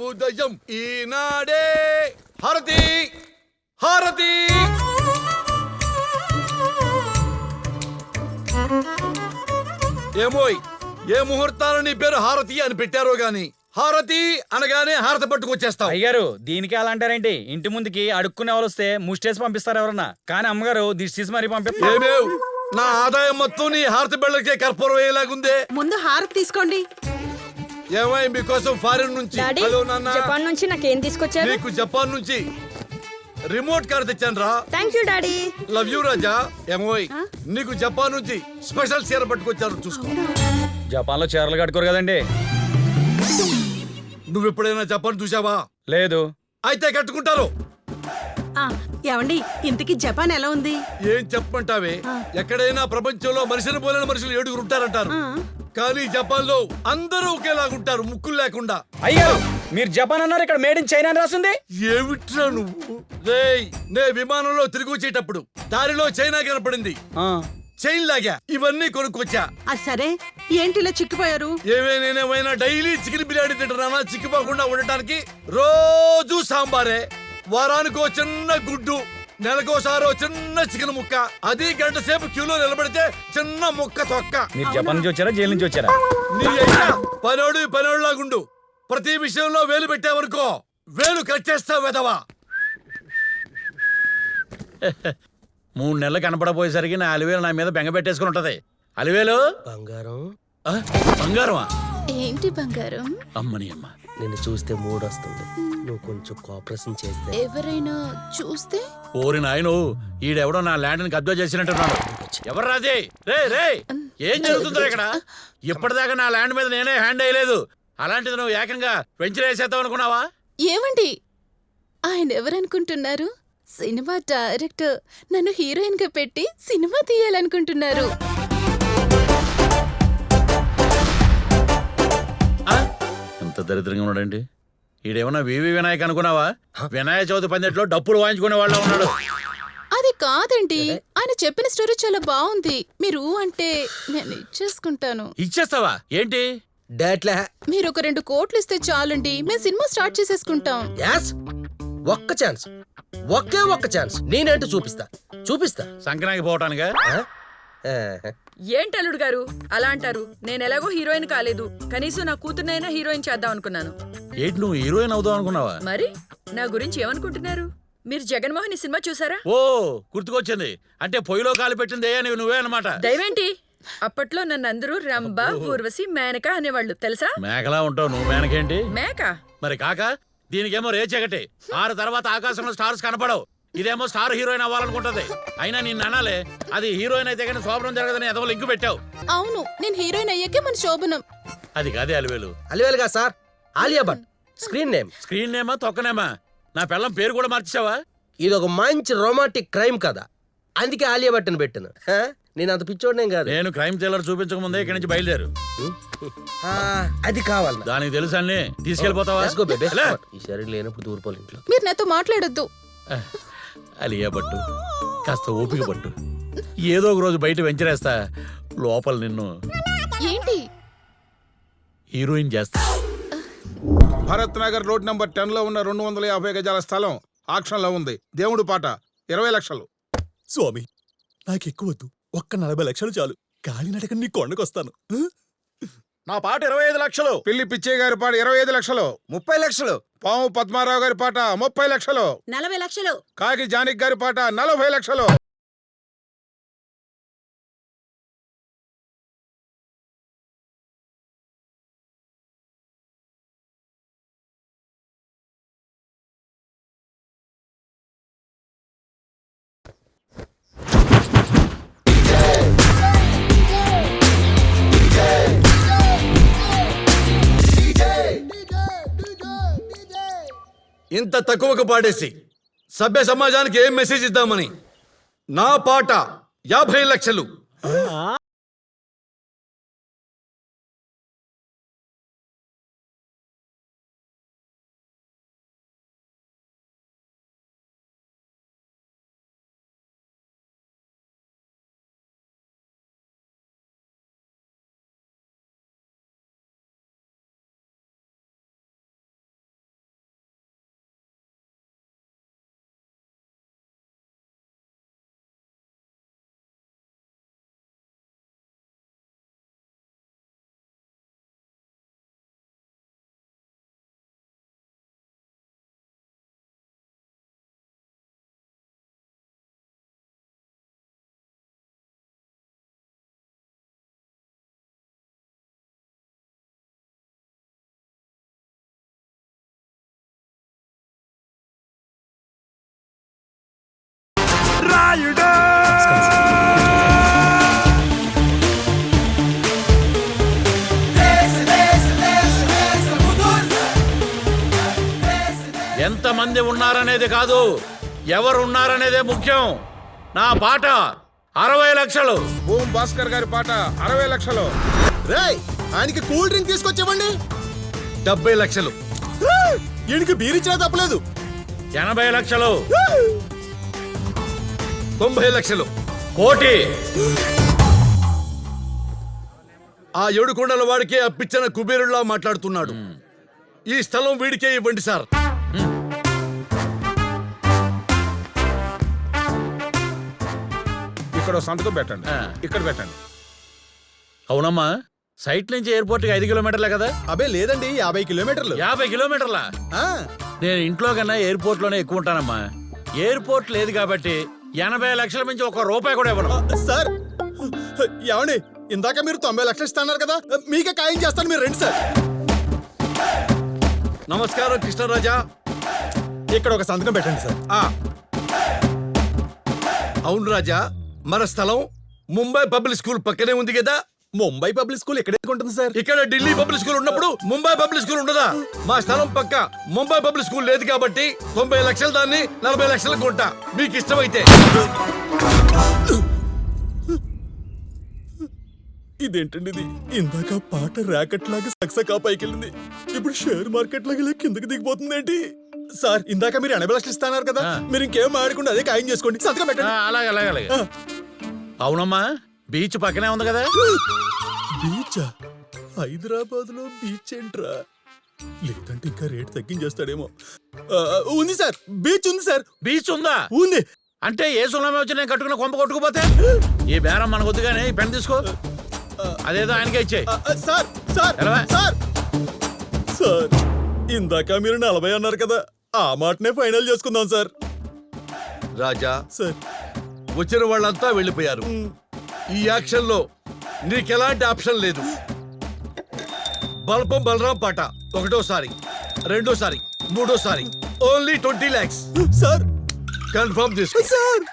ఉదయం ఈనాడే హారతి హారతి. ఏమోయ్ ఏ ముహూర్తాలు నీ పేరు హారతి అని పెట్టారో గాని హారతి అనగానే హారతి పట్టుకొచ్చేస్తావు. అయ్యారు దీనికి అలా అంటారేంటి? ఇంటి ముందుకి అడుక్కునే వాళ్ళు వస్తే ముస్టేసి పంపిస్తారు ఎవరన్నా, కానీ అమ్మగారు దిష్టి మరీ పంపిస్తారు. ఏమేవ్ నా ఆదాయం మొత్తం నీ హారతి బిళ్ళకే కర్పూరం వేయలాగుందే. ముందు హారతి తీసుకోండి. ఏమై మీకోసం ఫారిన్ నుంచి జపాన్ నుంచి నాకేం తీసుకొచ్చారు? నీకు జపాన్ నుంచి రిమోట్ కార్ తెచ్చాను రా. Thank you daddy. Love you రాజా. ఏమోయ్ నీకు జపాన్ నుంచి స్పెషల్ చీర పట్టుకొచ్చారు, చూసుకో. జపాన్ లో చీరలు కట్టుకోరు కదండి. నువ్వు ఎప్పుడైనా జపాన్ చూసావా? లేదు. అయితే కట్టుకుంటారు. ఏమండి ఇంతకీ జపాన్ ఎలా ఉంది? ఏం చెప్పమంటావే, ఎక్కడైనా ప్రపంచంలో మనిషిని పోలేని మనుషులు 7 ఉంటారంటారు, కానీ జపాన్ లో అందరూ ఒకేలాగుంటారు, ముక్కులు లేకుండా. అయ్యారు మీరు జపాన్ అన్నారు, ఇక్కడ మేడ్ ఇన్ చైనా అని రాసింది. ఏమిట్రా నువ్వు? నే విమానంలో తిరిగి వచ్చేటప్పుడు దారిలో చైనా కనపడింది, చైన్ లాగా ఇవన్నీ కొనుక్కొచ్చా. సరే ఏంటిలా చిక్కిపోయారు? నేనేమైనా డైలీ చికెన్ బిర్యానీ తింటున్నానా? చిక్కిపోకుండా ఉండటానికి రోజు సాంబారే, వారానికో చిన్న గుడ్డు, నెలకోసారో చిన్న చికెన్ ముక్క, అది గంట సేపు క్యూలో నిలబడితే చిన్న ముక్క తొక్క. మీరు జపాన్ నుంచి వచ్చారా, జైలు నుంచి వచ్చారా? నీ అయినా పనోడులాగుండు. ప్రతి విషయంలో వేలు పెట్టావనుకో వేలు కట్ చేస్తావు వెదవా. 3 నెలలు కనపడపోయేసరికి నా అలివేలు నా మీద బెంగ పెట్టేసుకుని ఉంటది. అలివేలు బంగారం. బంగారమా? ఏంటి బంగారం? అమ్మని అమ్మ, నిన్ను చూస్తే మూడు వస్తుంది. నువ్వు కొంచెం కోఆపరేషన్ చేస్తే. ఎవరైనా చూస్తే? ఓరి నాయను, ఈడెవడో నా ల్యాండ్ ని కబ్జా చేసినట్టున్నాడు. ఎవరు రాజే? రే ఏం జరుగుతుందో ఇక్కడ? ఇప్పటిదాకా నా ల్యాండ్ మీద నేనే హ్యాండ్ అయ్యలేదు, అలాంటిది నువ్వు ఏకంగా వెంచర్ వేసేద్దాం అనుకున్నావా? ఏమండి ఆయన ఎవరనుకుంటున్నారు? సినిమా డైరెక్టర్ నన్ను హీరోయిన్ గా పెట్టి సినిమా తీయాలనుకుంటున్నారు. ఎంత దరిద్రంగా ఉన్నాడండి ఈడేమన్నా వివి వినాయక్ అనుకున్నావా? వినాయక చవితి పందిట్లో డప్పులు వాయించుకునే వాళ్ళ ఉన్నాడు. అది కాదండి, ఆయన చెప్పిన స్టోరీ చాలా బాగుంది. మీరు అంటే నేను ఇచ్చేసుకుంటాను. ఇచ్చేస్తావా ఏంటి? మీరు ఒక 2 కోట్లు ఇస్తే చాలండి, మేము సినిమా స్టార్ట్ చేసేసుకుంటాం. ఒక్క ఛాన్స్, ఒక్క ఛాన్స్ నేనేంటో చూపిస్తా. సంక్రాంతికి పోవటానిగా? ఏంటి అల్లుడు గారు అలా అంటారు? నేను ఎలాగో హీరోయిన్ కాలేదు, కనీసం నా కూతుర్నైనా హీరోయిన్ చేద్దాం అనుకున్నాను. ఏంటి నువ్వు హీరోయిన్ అవుదాం అనుకున్నావా? మరి నా గురించి ఏమనుకుంటున్నారు? మీరు జగన్మోహన్ సినిమా చూసారా? ఓ గుర్తుకొచ్చింది, అంటే పొయ్యిలో కాలు పెట్టింది నువ్వే అన్నమాట. దయవేంటి, అప్పట్లో నన్ను అందరూ రంభ, ఊర్వశి, మేనక అనేవాళ్ళు తెలుసా? మేకలా ఉంటావు నువ్వు, మేనకేంటి? మేక మరి కాక దీనికేమో రేచగటి 6 తర్వాత ఆకాశంలో స్టార్స్ కనపడవు, ఇదేమో స్టార్ హీరోయిన్ అవ్వాలనుకుంటది. అయినా నిన్ను అనాలే, అది హీరోయిన్ అయితే కానీ శోభనం జరగదని ఎదవో లింకు పెట్టావు. అవును, నేను హీరోయిన్ అయ్యాకే మన శోభనం. అది కాదే అలివేలు. అలివేలుగా సార్, ఆలియా భట్. స్క్రీన్ నేమా తొక్కనేమా? నా పిల్లం పేరు కూడా మార్చావా? ఇది ఒక మంచి రొమాంటిక్ క్రైమ్ కదా, అందుకే ఆలియా భట్ అని పెట్టాను. నేను అంత పిచ్చోడనేం కాదు. నేను క్రైమ్ థ్రిల్లర్ చూపించక ముందే ఇక్కడి నుంచి బయలుదేరు. అది కావాలి దానికి తెలుసు అన్ని తీసుకెళ్ళిపోతావా? ఈసారి లేనప్పుడు దూరిపోలే ఇంట్లో. మీరు నాతో మాట్లాడొద్దు. అలియా పట్టు, కాస్త ఓపిక పట్టు, ఏదో ఒక రోజు బయట వెంచరేస్తా, లోపల నిన్ను ఏంటి హీరోయిన్ చేస్తా. భరత్ నగర్ రోడ్ నంబర్ 10 లో ఉన్న 250 గజాల స్థలం ఆక్షన్ లో ఉంది. దేవుడు పాట 20 లక్షలు. స్వామి నాకెక్కువద్దు, ఒక్క 40 లక్షలు చాలు. కాలినడక నీ కొండకొస్తాను. నా పాట 25 లక్షలు. పిల్లి పిచ్చయ్య గారి పాట 25 లక్షలు. 30 లక్షలు. పాము పద్మారావు గారి పాట 30 లక్షలు. 40 లక్షలు. కాకి జానిక్ గారి పాట 40 లక్షలు. ఇంత తక్కువకు పాడేసి సభ్య సమాజానికి ఏం మెసేజ్ ఇద్దామని నా పాట 50 లక్షలు. రాయుడు ఎంతమంది ఉన్నారనేది కాదు, ఎవరు ఉన్నారనేదే ముఖ్యం. నా పాట 60 లక్షలు. భూమ్ భాస్కర్ గారి పాట 60 లక్షలు. రేయ్ ఆయనకి కూల్ డ్రింక్ తీసుకొచ్చేవండి. 70 లక్షలు. ఈయనకి బీర్ ఇచ్చినా తప్పలేదు. 80 లక్షలు. 90 లక్షలు. కోటి. ఆ ఏడుకొండల వాడికే అప్పిచ్చిన కుబేరులా మాట్లాడుతున్నాడు. ఈ స్థలం వీడికే ఇవ్వండి సార్. ఇక్కడ సంతకం పెట్టండి, ఆ. ఇక్కడ పెట్టండి. అవునమ్మా, సైట్ నుంచి ఎయిర్పోర్ట్కి 5 కిలోమీటర్లే కదా? అబే లేదండి 50 కిలోమీటర్లు. 50 కిలోమీటర్లా? ఆ, నేను ఇంట్లో కన్నా ఎయిర్పోర్ట్ లోనే ఎక్కువ ఉంటానమ్మా. ఎయిర్పోర్ట్ లేదు కాబట్టి 80 లక్షల మించి 1 రూపాయి కూడా ఇవ్వను. సార్ ఏమండి ఇందాక మీరు 90 లక్షలు ఇస్తున్నారు కదా, మీకే ఖాయం చేస్తాను, మీరు రండి సార్. నమస్కారం కృష్ణరాజా. ఇక్కడ ఒక సంతకం పెట్టండి సార్. ఆ అవును రాజా, మన స్థలం ముంబై పబ్లిక్ స్కూల్ పక్కనే ఉంది కదా. ముంబై పబ్లిక్ స్కూల్ ఎక్కడ ఉంటుంది సార్? ఇక్కడ ఢిల్లీ పబ్లిక్ స్కూల్ ఉన్నప్పుడు ముంబై పబ్లిక్ స్కూల్ ఉండదా? మా స్థలం పక్క ముంబై పబ్లిక్ స్కూల్ లేదు కాబట్టి 90 లక్షలు దాన్ని 40 లక్షలకు కొంటా, మీకు ఇష్టమైతే. ఇదేంటండి ఇది? ఇందాక పాట ర్యాకెట్ లాగా సక్సకా పైకి వెళ్ళింది, ఇప్పుడు షేర్ మార్కెట్ లాగా ఇలా కిందకి దిగిపోతుంది ఏంటి? సార్ ఇందాక మీరు 80 లక్షలు ఇస్తున్నారు కదా, మీరు ఇంకేం ఆడకుండా అదే ఖాయం చేసుకోండి, సంతకం పెట్టండి. అలాగే అలాగే అలాగే. అవునమ్మా, బీచ్ పక్కనే ఉంది కదా. బీచ్? హైదరాబాద్ లో బీచ్ ఏంట్రా? లేదంటే ఇంకా రేట్ తగ్గించేస్తాడేమో. ఉంది సార్, బీచ్ ఉంది సార్. బీచ్ ఉందా? ఉంది. అంటే ఏ సునామీ వచ్చి నేను కట్టుకున్న కొంప కొట్టుకుపోతే ఈ బేరం మనకు వద్దుగానే ఈ పెన్ తీసుకో, అదేదో ఆయనకే ఇచ్చేయి. సార్ సార్ ఎలా? సార్ సార్ ఇందాక మీరు 40 అన్నారు కదా, ఆ మాటనే ఫైనల్ చేసుకుందాం సార్. రాజా, సార్ వచ్చిన వాళ్ళంతా వెళ్ళిపోయారు. ఈ యాక్షన్ లో నీకెలాంటి ఆప్షన్ లేదు. బల్పం బలరాం పాట 1వ, 2వ, 3వ ఓన్లీ 20 lakhs. సార్ కన్ఫర్మ్ చేసుకో. సార్